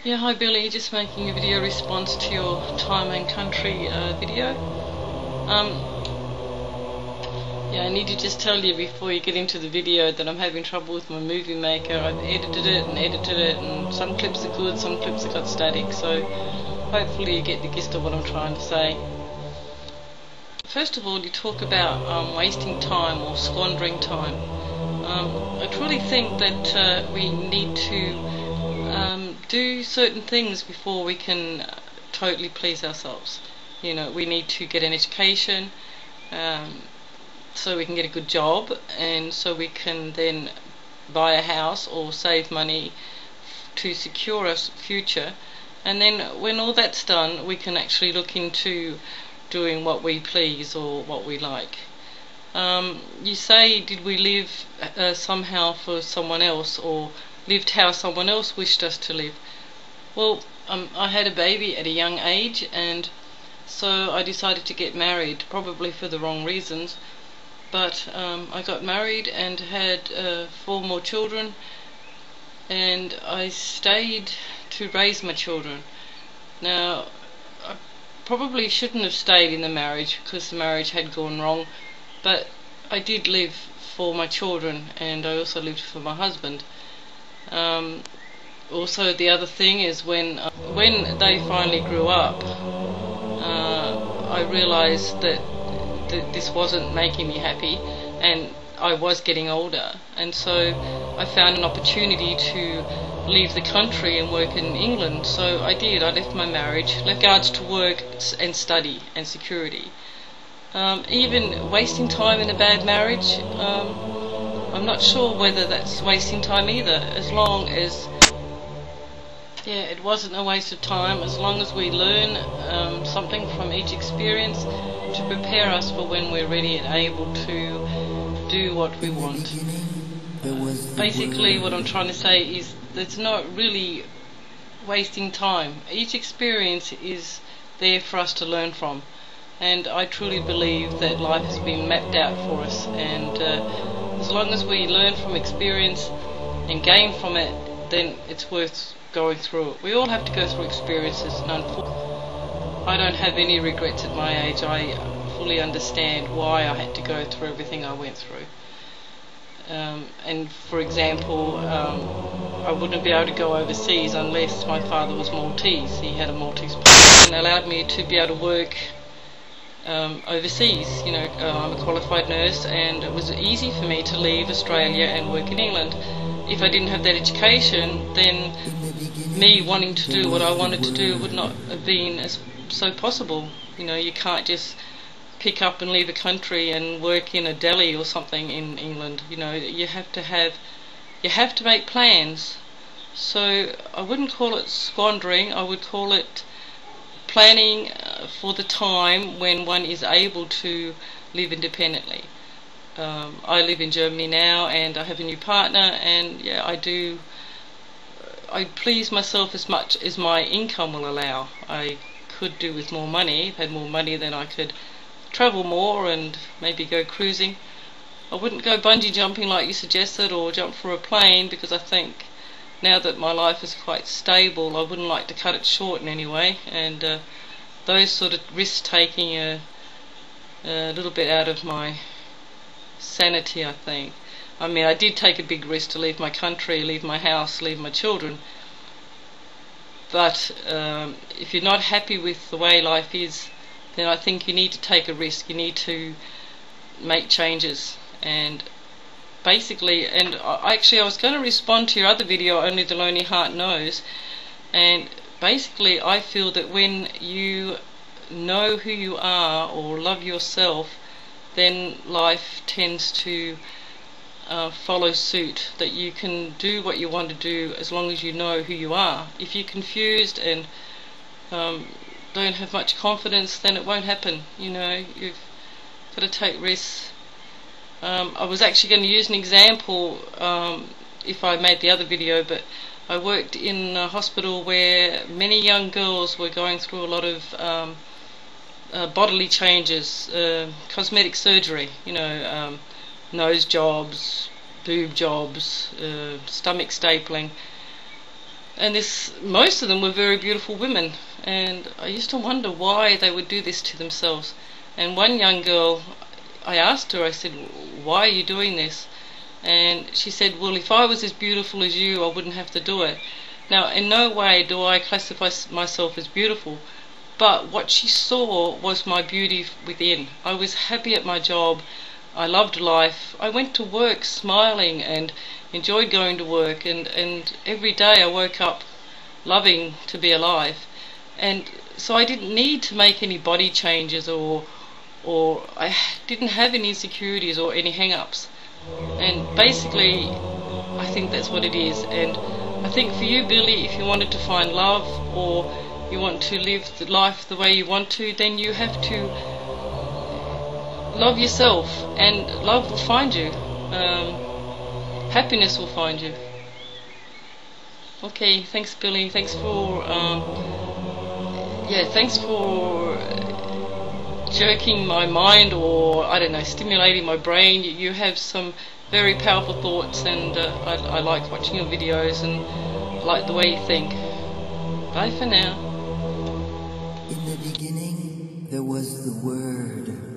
Yeah, hi Billy, just making a video response to your time and country video. Yeah, I need to just tell you before you get into the video that I'm having trouble with my movie maker. I've edited it and some clips are good, some clips have got static, so hopefully you get the gist of what I'm trying to say. First of all, you talk about wasting time or squandering time. I truly think that we need to do certain things before we can totally please ourselves. You know, we need to get an education so we can get a good job, and so we can then buy a house or save money to secure our future. And then when all that's done, we can actually look into doing what we please or what we like. You say, did we live somehow for someone else, or lived how someone else wished us to live? Well, I had a baby at a young age, and so I decided to get married, probably for the wrong reasons, but I got married and had 4 more children, and I stayed to raise my children. Now, I probably shouldn't have stayed in the marriage because the marriage had gone wrong, but I did live for my children, and I also lived for my husband. Also, the other thing is when they finally grew up, I realized that this wasn't making me happy, and I was getting older, and so I found an opportunity to leave the country and work in England. So I did. I left my marriage, left regards to work and study and security. Even wasting time in a bad marriage, I'm not sure whether that's wasting time either, as long as, yeah, it wasn't a waste of time, as long as we learn something from each experience to prepare us for when we're ready and able to do what we want. Basically what I'm trying to say is that it's not really wasting time. Each experience is there for us to learn from, and I truly believe that life has been mapped out for us, and as long as we learn from experience and gain from it, then it's worth going through it. We all have to go through experiences, and I don't have any regrets at my age. I fully understand why I had to go through everything I went through. And for example, I wouldn't be able to go overseas unless my father was Maltese. He had a Maltese passport and allowed me to be able to work overseas. You know, I'm a qualified nurse, and it was easy for me to leave Australia and work in England. If I didn't have that education, then me wanting to do what I wanted to do would not have been so possible. You know, you can't just pick up and leave a country and work in a deli or something in England. You know, you have to make plans. So I wouldn't call it squandering, I would call it planning for the time when one is able to live independently. I live in Germany now, and I have a new partner, and yeah, I please myself as much as my income will allow. I could do with more money. If I had more money, then I could travel more and maybe go cruising. I wouldn't go bungee jumping like you suggested, or jump for a plane, because I think now that my life is quite stable, I wouldn't like to cut it short in any way, and those sort of risk taking are a little bit out of my sanity, I think. I mean, I did take a big risk to leave my country, leave my house, leave my children, but if you're not happy with the way life is, then I think you need to take a risk. You need to make changes. And basically, and I was going to respond to your other video, Only the Lonely Heart Knows, and basically I feel that when you know who you are or love yourself, then life tends to follow suit, that you can do what you want to do as long as you know who you are. If you're confused and don't have much confidence, then it won't happen. You know, you've got to take risks. I was actually going to use an example if I made the other video, but I worked in a hospital where many young girls were going through a lot of bodily changes, cosmetic surgery, you know, nose jobs, boob jobs, stomach stapling, And most of them were very beautiful women, and I used to wonder why they would do this to themselves. And one young girl, I asked her, I said, why are you doing this? And she said, well, if I was as beautiful as you, I wouldn't have to do it. Now, in no way do I classify myself as beautiful, but what she saw was my beauty within. I was happy at my job. I loved life. I went to work smiling and enjoyed going to work, and every day I woke up loving to be alive. And so I didn't need to make any body changes, or I didn't have any insecurities or any hang-ups. And basically, I think that's what it is. And I think for you, Billy, if you wanted to find love, or you want to live the life the way you want to, then you have to love yourself, and love will find you. Happiness will find you. Okay, thanks, Billy. Thanks for thanks for jerking my mind, or I don't know, stimulating my brain. You have some very powerful thoughts, and I like watching your videos and like the way you think. Bye for now. In the beginning, there was the Word.